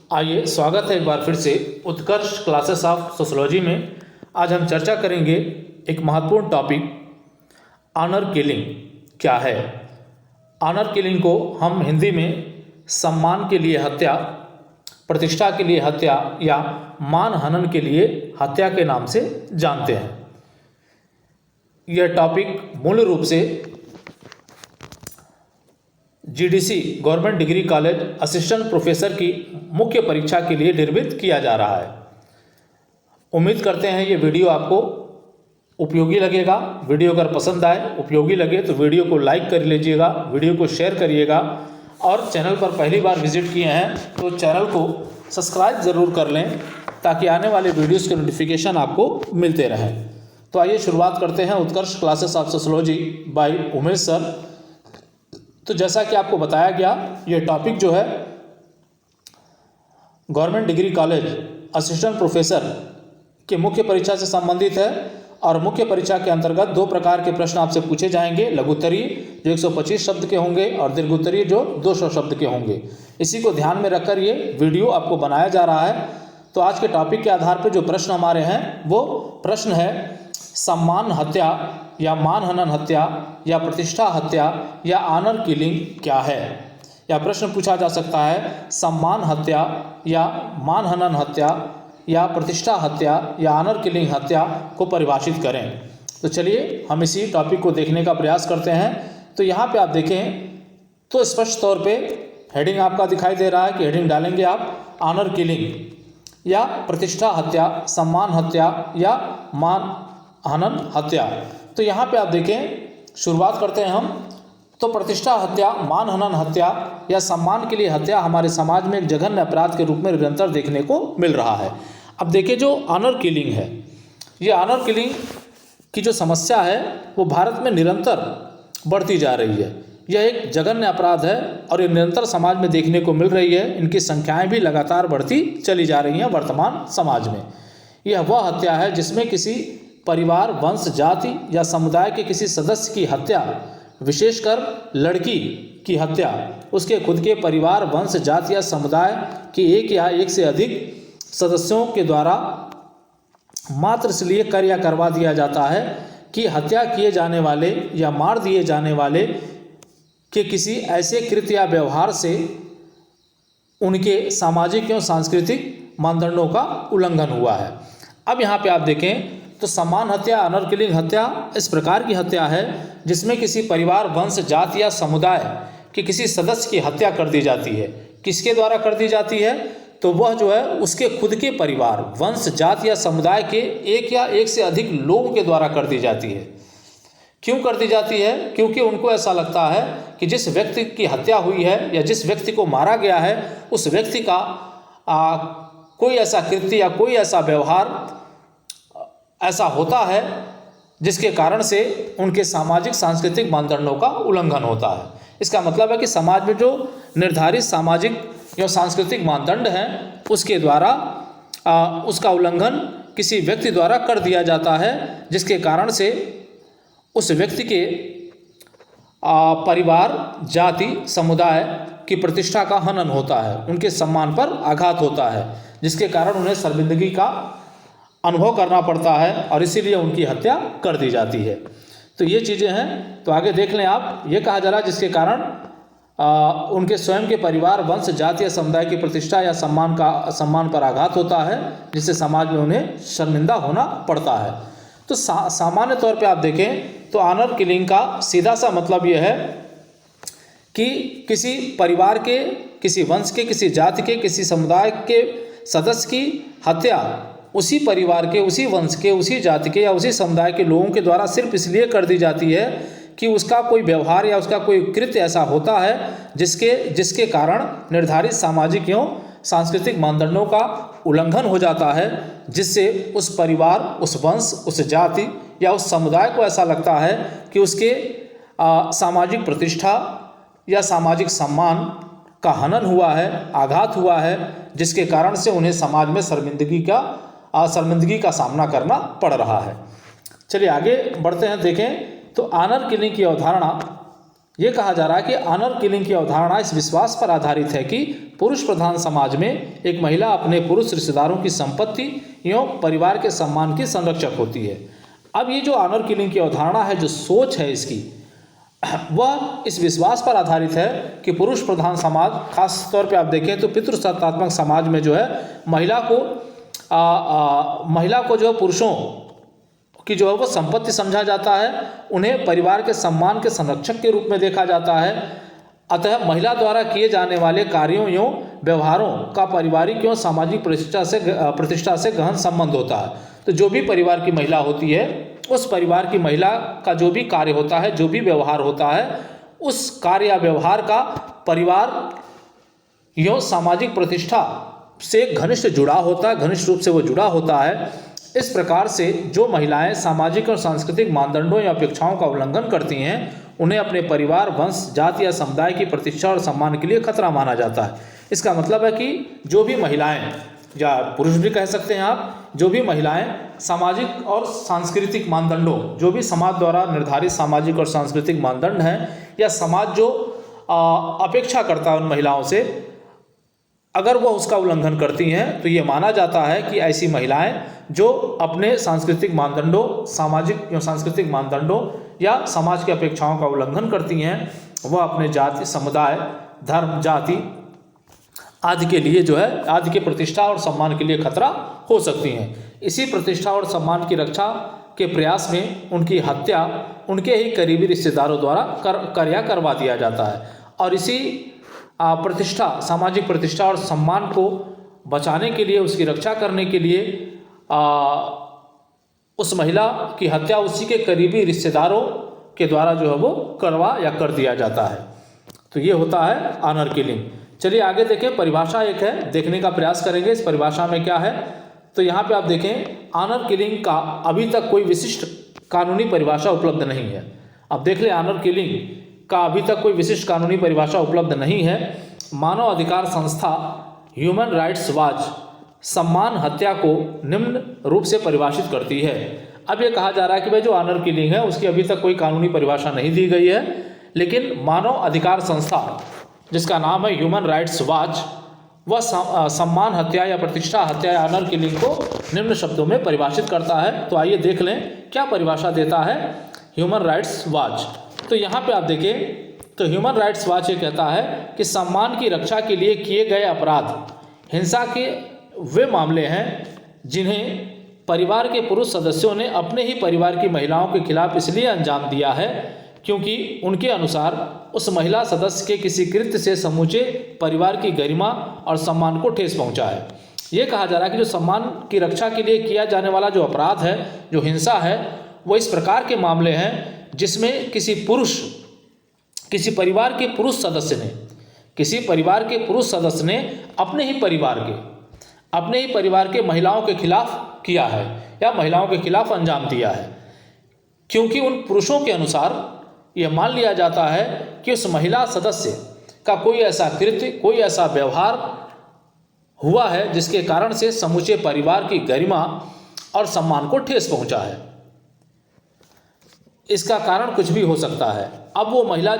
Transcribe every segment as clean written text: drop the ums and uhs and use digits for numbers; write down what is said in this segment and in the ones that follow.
आइए, स्वागत है एक बार फिर से उत्कर्ष क्लासेस ऑफ सोशोलॉजी में। आज हम चर्चा करेंगे एक महत्वपूर्ण टॉपिक, ऑनर किलिंग क्या है। ऑनर किलिंग को हम हिंदी में सम्मान के लिए हत्या, प्रतिष्ठा के लिए हत्या या मान हनन के लिए हत्या के नाम से जानते हैं। यह टॉपिक मूल रूप से GDC government degree college assistant professor की मुख्य परीक्षा के लिए निर्मित किया जा रहा है। उम्मीद करते हैं ये वीडियो आपको उपयोगी लगेगा। वीडियो अगर पसंद आए, उपयोगी लगे तो वीडियो को लाइक कर लीजिएगा, वीडियो को शेयर करिएगा और चैनल पर पहली बार विजिट किए हैं तो चैनल को सब्सक्राइब ज़रूर कर लें ताकि आने वाले वीडियोज़ के नोटिफिकेशन आपको मिलते रहें। तो आइए शुरुआत करते हैं Utkarsh classes of sociology by Umesh sir. तो जैसा कि आपको बताया गया, ये टॉपिक जो है government degree college assistant professor के मुख्य परीक्षा से संबंधित है और मुख्य परीक्षा के अंतर्गत दो प्रकार के प्रश्न आपसे पूछे जाएंगे। लघुत्तरीय जो 125 शब्द के होंगे और दीर्घोत्तरीय जो 200 शब्द के होंगे। इसी को ध्यान में रखकर ये वीडियो आपको बनाया जा रहा है। तो आज के टॉपिक के आधार पर जो प्रश्न हमारे हैं वो प्रश्न है, सम्मान हत्या या मानहनन हत्या या प्रतिष्ठा हत्या या ऑनर किलिंग क्या है। या प्रश्न पूछा जा सकता है, सम्मान हत्या या मानहनन हत्या या प्रतिष्ठा हत्या या ऑनर किलिंग हत्या को परिभाषित करें। तो चलिए हम इसी टॉपिक को देखने का प्रयास करते हैं। तो यहाँ पे आप देखें तो स्पष्ट तौर पे हेडिंग आपका दिखाई दे रहा है कि हेडिंग डालेंगे आप ऑनर किलिंग या प्रतिष्ठा हत्या, सम्मान हत्या या मान हनन हत्या। तो यहाँ पे आप देखें, शुरुआत करते हैं हम। तो प्रतिष्ठा हत्या, मान हनन हत्या या सम्मान के लिए हत्या हमारे समाज में एक जघन्य अपराध के रूप में निरंतर देखने को मिल रहा है। अब देखिए, जो ऑनर किलिंग है, ये ऑनर किलिंग की जो समस्या है वो भारत में निरंतर बढ़ती जा रही है। यह एक जघन्य अपराध है और ये निरंतर समाज में देखने को मिल रही है। इनकी संख्याएं भी लगातार बढ़ती चली जा रही हैं वर्तमान समाज में। यह वह हत्या है जिसमें किसी परिवार, वंश, जाति या समुदाय के किसी सदस्य की हत्या, विशेषकर लड़की की हत्या, उसके खुद के परिवार, वंश, जाति या समुदाय के एक या एक से अधिक सदस्यों के द्वारा मात्र इसलिए कर या करवा दिया जाता है कि हत्या किए जाने वाले या मार दिए जाने वाले के किसी ऐसे कृत्य या व्यवहार से उनके सामाजिक एवं सांस्कृतिक मानदंडों का उल्लंघन हुआ है। अब यहाँ पे आप देखें तो सम्मान हत्या, ऑनर किलिंग हत्या इस प्रकार की हत्या है जिसमें किसी परिवार, वंश, जाति या समुदाय के किसी सदस्य की हत्या कर दी जाती है। किसके द्वारा कर दी जाती है? तो वह जो है उसके खुद के परिवार, वंश, जाति या समुदाय के एक या एक से अधिक लोगों के द्वारा कर दी जाती है। क्यों कर दी जाती है? क्योंकि उनको ऐसा लगता है कि जिस व्यक्ति की हत्या हुई है या जिस व्यक्ति को मारा गया है उस व्यक्ति का कोई ऐसा कृत्य या कोई ऐसा व्यवहार ऐसा होता है जिसके कारण से उनके सामाजिक सांस्कृतिक मानदंडों का उल्लंघन होता है। इसका मतलब है कि समाज में जो निर्धारित सामाजिक या सांस्कृतिक मानदंड हैं उसके द्वारा उसका उल्लंघन किसी व्यक्ति द्वारा कर दिया जाता है, जिसके कारण से उस व्यक्ति के परिवार, जाति, समुदाय की प्रतिष्ठा का हनन होता है, उनके सम्मान पर आघात होता है, जिसके कारण उन्हें शर्मिंदगी का अनुभव करना पड़ता है और इसीलिए उनकी हत्या कर दी जाती है। तो ये चीज़ें हैं। तो आगे देख लें आप, ये कहा जा रहा है जिसके कारण उनके स्वयं के परिवार, वंश, जाति या समुदाय की प्रतिष्ठा या सम्मान पर आघात होता है, जिससे समाज में उन्हें शर्मिंदा होना पड़ता है। तो सामान्य तौर पे आप देखें तो ऑनर किलिंग का सीधा सा मतलब यह है कि किसी परिवार के, किसी वंश के, किसी जाति के, किसी समुदाय के सदस्य की हत्या उसी परिवार के, उसी वंश के, उसी जाति के या उसी समुदाय के लोगों के द्वारा सिर्फ इसलिए कर दी जाती है कि उसका कोई व्यवहार या उसका कोई कृत्य ऐसा होता है जिसके कारण निर्धारित सामाजिक एवं सांस्कृतिक मानदंडों का उल्लंघन हो जाता है, जिससे उस परिवार, उस वंश, उस जाति या उस समुदाय को ऐसा लगता है कि उसके सामाजिक प्रतिष्ठा या सामाजिक सम्मान का हनन हुआ है, आघात हुआ है, जिसके कारण से उन्हें समाज में शर्मिंदगी का सामना करना पड़ रहा है। चलिए आगे बढ़ते हैं। देखें तो ऑनर किलिंग की अवधारणा ये कहा जा रहा है कि ऑनर किलिंग की अवधारणा इस विश्वास पर आधारित है कि पुरुष प्रधान समाज में एक महिला अपने पुरुष रिश्तेदारों की संपत्ति एवं परिवार के सम्मान की संरक्षक होती है। अब ये जो ऑनर किलिंग की अवधारणा है, जो सोच है इसकी, वह इस विश्वास पर आधारित है कि पुरुष प्रधान समाज, खास तौर पे आप देखें तो पितृसत्तात्मक समाज में जो है महिला को जो है पुरुषों कि जो है वो संपत्ति समझा जाता है, उन्हें परिवार के सम्मान के संरक्षक के रूप में देखा जाता है। अतः महिला द्वारा किए जाने वाले कार्यों एवं व्यवहारों का पारिवारिक एवं सामाजिक प्रतिष्ठा से गहन संबंध होता है। तो जो भी परिवार की महिला होती है, उस परिवार की महिला का जो भी कार्य होता है, जो भी व्यवहार होता है, उस कार्य या व्यवहार का परिवार एवं सामाजिक प्रतिष्ठा से घनिष्ठ जुड़ा होता है, घनिष्ठ रूप से वो जुड़ा होता है। इस प्रकार से जो महिलाएं सामाजिक और सांस्कृतिक मानदंडों या अपेक्षाओं का उल्लंघन करती हैं, उन्हें अपने परिवार, वंश, जाति या समुदाय की प्रतिष्ठा और सम्मान के लिए खतरा माना जाता है। इसका मतलब है कि जो भी महिलाएं, या पुरुष भी कह सकते हैं आप, जो भी महिलाएं सामाजिक और सांस्कृतिक मानदंडों, जो भी समाज द्वारा निर्धारित सामाजिक और सांस्कृतिक मानदंड हैं, या समाज जो अपेक्षा करता है उन महिलाओं से, अगर वह उसका उल्लंघन करती हैं, तो ये माना जाता है कि ऐसी महिलाएं जो अपने सांस्कृतिक मानदंडों, सामाजिक या सांस्कृतिक मानदंडों या समाज की अपेक्षाओं का उल्लंघन करती हैं, वह अपने जाति, समुदाय, धर्म, जाति आदि के लिए जो है, आदि के प्रतिष्ठा और सम्मान के लिए खतरा हो सकती हैं। इसी प्रतिष्ठा और सम्मान की रक्षा के प्रयास में उनकी हत्या उनके ही करीबी रिश्तेदारों द्वारा करवा दिया जाता है। और इसी प्रतिष्ठा, सामाजिक प्रतिष्ठा और सम्मान को बचाने के लिए, उसकी रक्षा करने के लिए उस महिला की हत्या उसी के करीबी रिश्तेदारों के द्वारा जो है वो करवा या कर दिया जाता है। तो ये होता है ऑनर किलिंग। चलिए आगे देखें, परिभाषा एक है, देखने का प्रयास करेंगे इस परिभाषा में क्या है। तो यहाँ पे आप देखें, ऑनर किलिंग का अभी तक कोई विशिष्ट कानूनी परिभाषा उपलब्ध नहीं है। अब देख लें, ऑनर किलिंग का अभी तक कोई विशिष्ट कानूनी परिभाषा उपलब्ध नहीं है। मानव अधिकार संस्था ह्यूमन राइट्स वॉच सम्मान हत्या को निम्न रूप से परिभाषित करती है। अब ये कहा जा रहा है कि भाई जो ऑनर किलिंग है उसकी अभी तक कोई कानूनी परिभाषा नहीं दी गई है, लेकिन मानव अधिकार संस्था जिसका नाम है ह्यूमन राइट्स वॉच, वह सम्मान हत्या या प्रतिष्ठा हत्या या ऑनर किलिंग को निम्न शब्दों में परिभाषित करता है। तो आइए देख लें क्या परिभाषा देता है ह्यूमन राइट्स वॉच। तो यहाँ पे आप देखें, तो ह्यूमन राइट्स वॉच ये कहता है कि सम्मान की रक्षा के लिए किए गए अपराध हिंसा के वे मामले हैं जिन्हें परिवार के पुरुष सदस्यों ने अपने ही परिवार की महिलाओं के खिलाफ इसलिए अंजाम दिया है क्योंकि उनके अनुसार उस महिला सदस्य के किसी कृत्य से समूचे परिवार की गरिमा और सम्मान को ठेस पहुंचा है। ये कहा जा रहा है कि जो सम्मान की रक्षा के लिए किया जाने वाला जो अपराध है, जो हिंसा है, वो इस प्रकार के मामले हैं जिसमें किसी परिवार के पुरुष सदस्य ने अपने ही परिवार के महिलाओं के खिलाफ किया है या महिलाओं के खिलाफ अंजाम दिया है, क्योंकि उन पुरुषों के अनुसार यह मान लिया जाता है कि उस महिला सदस्य का कोई ऐसा कृत्य, कोई ऐसा व्यवहार हुआ है जिसके कारण से समूचे परिवार की गरिमा और सम्मान को ठेस पहुंचा है। इसका कारण कुछ भी हो सकता है। अब वो महिला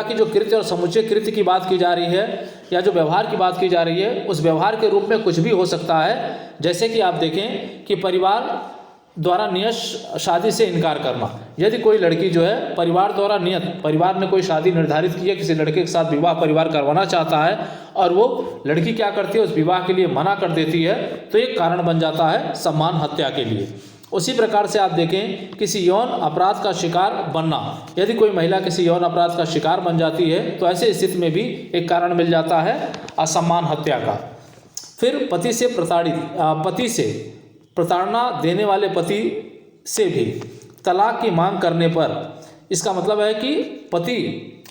की जो कृत्य और समूचे कृत्य की बात की जा रही है या जो व्यवहार की बात की जा रही है, उस व्यवहार के रूप में कुछ भी हो सकता है। जैसे कि आप देखें कि परिवार द्वारा नियत शादी से इनकार करना। यदि कोई लड़की जो है परिवार ने कोई शादी निर्धारित की है, किसी लड़के के साथ विवाह परिवार करवाना चाहता है और वो लड़की क्या करती है, उस विवाह के लिए मना कर देती है, तो एक कारण बन जाता है सम्मान हत्या के लिए। उसी प्रकार से आप देखें किसी यौन अपराध का शिकार बनना। यदि कोई महिला किसी यौन अपराध का शिकार बन जाती है तो ऐसे स्थिति में भी एक कारण मिल जाता है असम्मान हत्या का। फिर पति से प्रताड़ना देने वाले पति से भी तलाक की मांग करने पर, इसका मतलब है कि पति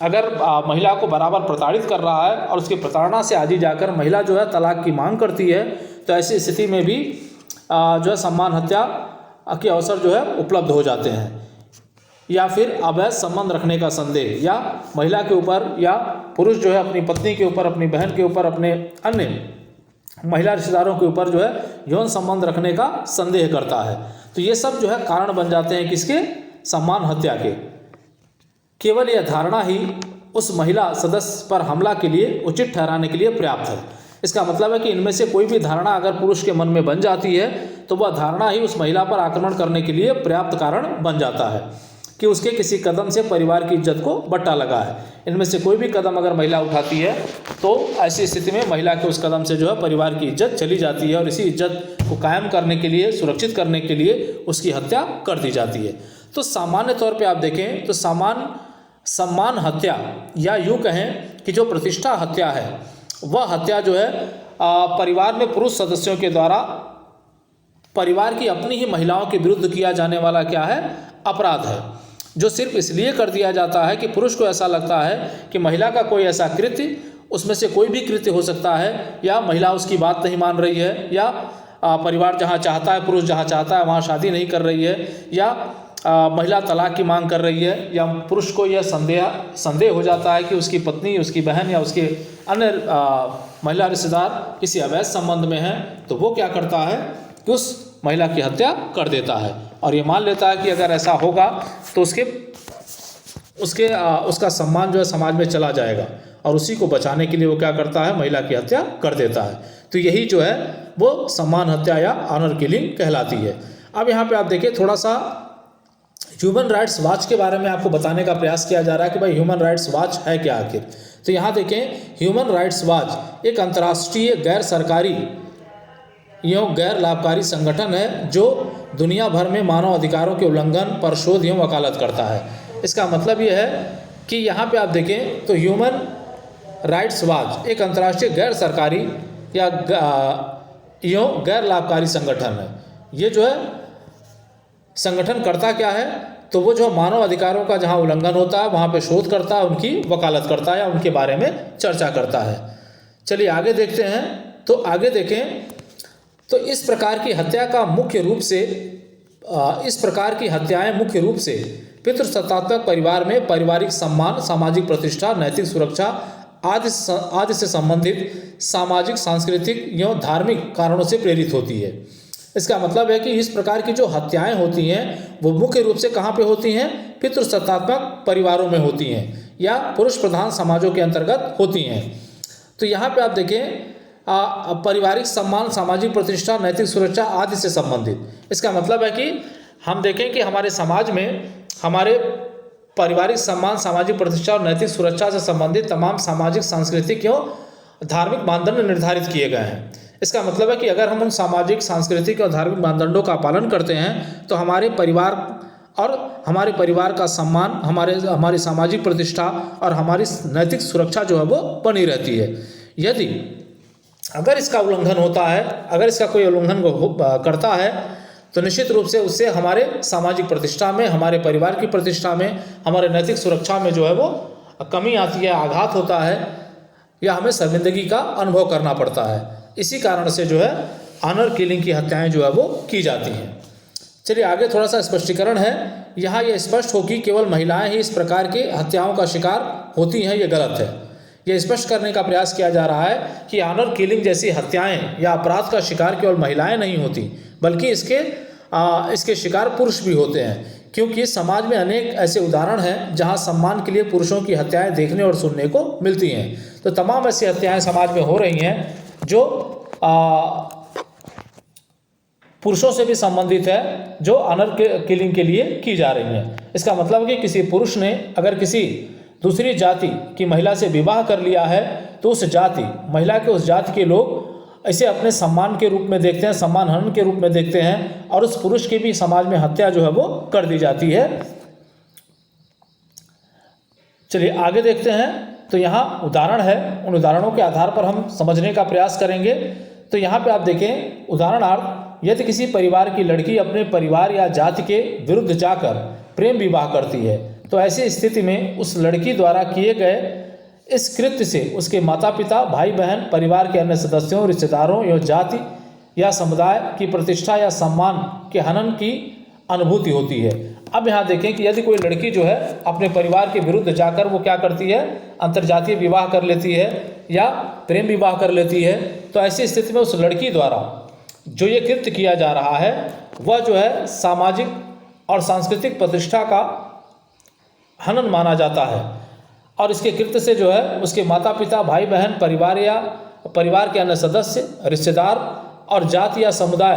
अगर महिला को बराबर प्रताड़ित कर रहा है और उसकी प्रताड़ना से आगे जाकर महिला जो है तलाक की मांग करती है, तो ऐसी स्थिति में भी जो है सम्मान हत्या के अवसर जो है उपलब्ध हो जाते हैं। या फिर अवैध संबंध रखने का संदेह, या महिला के ऊपर या पुरुष जो है अपनी पत्नी के ऊपर, अपनी बहन के ऊपर, अपने अन्य महिला रिश्तेदारों के ऊपर जो है यौन संबंध रखने का संदेह करता है। तो ये सब जो है कारण बन जाते हैं किसके, सम्मान हत्या के। केवल यह धारणा ही उस महिला सदस्य पर हमला के लिए उचित ठहराने के लिए पर्याप्त है। इसका मतलब है कि इनमें से कोई भी धारणा अगर पुरुष के मन में बन जाती है तो वह धारणा ही उस महिला पर आक्रमण करने के लिए पर्याप्त कारण बन जाता है कि उसके किसी कदम से परिवार की इज्जत को बट्टा लगा है। इनमें से कोई भी कदम अगर महिला उठाती है तो ऐसी स्थिति में महिला के उस कदम से जो है परिवार की इज्जत चली जाती है और इसी इज्जत को कायम करने के लिए, सुरक्षित करने के लिए उसकी हत्या कर दी जाती है। तो सामान्य तौर पे आप देखें तो सम्मान हत्या या यूँ कहें कि जो प्रतिष्ठा हत्या है वह हत्या जो है परिवार में पुरुष सदस्यों के द्वारा परिवार की अपनी ही महिलाओं के विरुद्ध किया जाने वाला क्या है, अपराध है, जो सिर्फ इसलिए कर दिया जाता है कि पुरुष को ऐसा लगता है कि महिला का कोई ऐसा कृत्य, उसमें से कोई भी कृत्य हो सकता है, या महिला उसकी बात नहीं मान रही है, या परिवार जहाँ चाहता है, पुरुष जहाँ चाहता है वहाँ शादी नहीं कर रही है, या महिला तलाक की मांग कर रही है, या पुरुष को यह संदेह हो जाता है कि उसकी पत्नी, उसकी बहन या उसके अन्य महिला रिश्तेदार किसी अवैध संबंध में हैं, तो वो क्या करता है कि उस महिला की हत्या कर देता है और ये मान लेता है कि अगर ऐसा होगा तो उसका सम्मान जो है समाज में चला जाएगा, और उसी को बचाने के लिए वो क्या करता है, महिला की हत्या कर देता है। तो यही जो है वो सम्मान हत्या या ऑनर किलिंग कहलाती है। अब यहाँ पे आप देखिए थोड़ा सा ह्यूमन राइट्स वॉच के बारे में आपको बताने का प्रयास किया जा रहा है कि भाई ह्यूमन राइट्स वॉच है क्या आखिर। तो यहाँ देखें, ह्यूमन राइट्स वॉच एक अंतर्राष्ट्रीय गैर सरकारी एवं गैर लाभकारी संगठन है जो दुनिया भर में मानव अधिकारों के उल्लंघन पर शोध एवं वकालत करता है। इसका मतलब यह है कि यहाँ पे आप देखें तो ह्यूमन राइट्स वॉच एक अंतर्राष्ट्रीय गैर सरकारी या एवं गैर लाभकारी संगठन है। ये जो है संगठन करता क्या है, तो वो जो मानव अधिकारों का जहाँ उल्लंघन होता है वहाँ पे शोध करता है, उनकी वकालत करता है या उनके बारे में चर्चा करता है। चलिए आगे देखते हैं। तो आगे देखें तो इस प्रकार की हत्याएं मुख्य रूप से पितृसत्तात्मक परिवार में पारिवारिक सम्मान, सामाजिक प्रतिष्ठा, नैतिक सुरक्षा आदि से संबंधित सामाजिक, सांस्कृतिक एवं धार्मिक कारणों से प्रेरित होती है। इसका मतलब है कि इस प्रकार की जो हत्याएं होती हैं वो मुख्य रूप से कहाँ पे होती हैं, पितृसत्तात्मक परिवारों में होती हैं या पुरुष प्रधान समाजों के अंतर्गत होती हैं। तो यहाँ पे आप देखें पारिवारिक सम्मान, सामाजिक प्रतिष्ठा, नैतिक सुरक्षा आदि से संबंधित। इसका मतलब है कि हम देखें कि हमारे समाज में हमारे पारिवारिक सम्मान, सामाजिक प्रतिष्ठा और नैतिक सुरक्षा से संबंधित तमाम सामाजिक, सांस्कृतिक एवं धार्मिक मानदंड निर्धारित किए गए हैं। इसका मतलब है कि अगर हम उन सामाजिक, सांस्कृतिक और धार्मिक मानदंडों का पालन करते हैं तो हमारे परिवार और हमारे परिवार का सम्मान, हमारी सामाजिक प्रतिष्ठा और हमारी नैतिक सुरक्षा जो है वो बनी रहती है। यदि अगर इसका उल्लंघन होता है, अगर इसका कोई उल्लंघन करता है तो निश्चित रूप से उससे हमारे सामाजिक प्रतिष्ठा में, हमारे परिवार की प्रतिष्ठा में, हमारे नैतिक सुरक्षा में जो है वो कमी आती है, आघात होता है या हमें शर्मिंदगी का अनुभव करना पड़ता है। इसी कारण से जो है ऑनर किलिंग की हत्याएं जो है वो की जाती हैं। चलिए आगे थोड़ा सा स्पष्टीकरण है। यहाँ यह स्पष्ट हो कि केवल महिलाएं ही इस प्रकार के हत्याओं का शिकार होती हैं, ये गलत है। यह स्पष्ट करने का प्रयास किया जा रहा है कि ऑनर किलिंग जैसी हत्याएं या अपराध का शिकार केवल महिलाएं नहीं होती, बल्कि इसके शिकार पुरुष भी होते हैं, क्योंकि समाज में अनेक ऐसे उदाहरण हैं जहां सम्मान के लिए पुरुषों की हत्याएं देखने और सुनने को मिलती हैं। तो तमाम ऐसी हत्याएं समाज में हो रही हैं जो पुरुषों से भी संबंधित है, जो ऑनर किलिंग के लिए की जा रही हैं। इसका मतलब है कि किसी पुरुष ने अगर किसी दूसरी जाति की महिला से विवाह कर लिया है तो उस जाति, महिला के उस जाति के लोग इसे अपने सम्मान के रूप में देखते हैं, सम्मान हनन के रूप में देखते हैं, और उस पुरुष की भी समाज में हत्या जो है वो कर दी जाती है। चलिए आगे देखते हैं। तो यहाँ उदाहरण है, उन उदाहरणों के आधार पर हम समझने का प्रयास करेंगे। तो यहाँ पे आप देखें, उदाहरणार्थ यदि किसी परिवार की लड़की अपने परिवार या जाति के विरुद्ध जाकर प्रेम विवाह करती है तो ऐसी स्थिति में उस लड़की द्वारा किए गए इस कृत्य से उसके माता पिता, भाई बहन, परिवार के अन्य सदस्यों, रिश्तेदारों या जाति या समुदाय की प्रतिष्ठा या सम्मान के हनन की अनुभूति होती है। अब यहाँ देखें कि यदि कोई लड़की जो है अपने परिवार के विरुद्ध जाकर वो क्या करती है, अंतर्जातीय विवाह कर लेती है या प्रेम विवाह कर लेती है, तो ऐसी स्थिति में उस लड़की द्वारा जो ये कृत्य किया जा रहा है वह जो है सामाजिक और सांस्कृतिक प्रतिष्ठा का हनन माना जाता है। और इसके कृत्य से जो है उसके माता पिता, भाई बहन, परिवार या परिवार के अन्य सदस्य, रिश्तेदार और जाति या समुदाय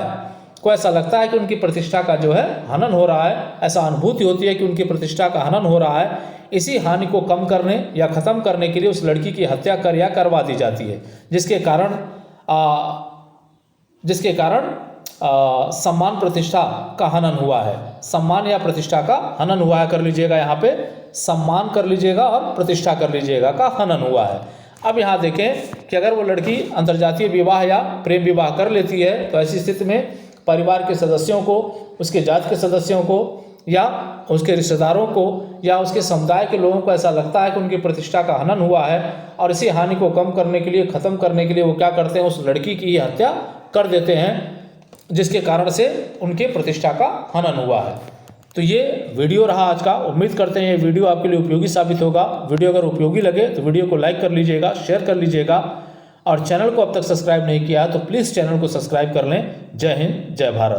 को ऐसा लगता है कि उनकी प्रतिष्ठा का जो है हनन हो रहा है, ऐसा अनुभूति होती है कि उनकी प्रतिष्ठा का हनन हो रहा है। इसी हानि को कम करने या ख़त्म करने के लिए उस लड़की की हत्या कर या करवा दी जाती है, जिसके कारण सम्मान प्रतिष्ठा का हनन हुआ है। सम्मान या प्रतिष्ठा का हनन हुआ है, कर लीजिएगा यहाँ पे, सम्मान कर लीजिएगा और प्रतिष्ठा कर लीजिएगा का हनन हुआ है। अब यहाँ देखें कि अगर वो लड़की अंतर्जातीय विवाह या प्रेम विवाह कर लेती है तो ऐसी स्थिति में परिवार के सदस्यों को, उसके जात के सदस्यों को या उसके रिश्तेदारों को या उसके समुदाय के लोगों को ऐसा लगता है कि उनकी प्रतिष्ठा का हनन हुआ है, और इसी हानि को कम करने के लिए, ख़त्म करने के लिए वो क्या करते हैं, उस लड़की की हत्या कर देते हैं, जिसके कारण से उनके प्रतिष्ठा का हनन हुआ है। तो ये वीडियो रहा आज का। उम्मीद करते हैं ये वीडियो आपके लिए उपयोगी साबित होगा। वीडियो अगर उपयोगी लगे तो वीडियो को लाइक कर लीजिएगा, शेयर कर लीजिएगा, और चैनल को अब तक सब्सक्राइब नहीं किया है तो प्लीज़ चैनल को सब्सक्राइब कर लें। जय हिंद, जय भारत।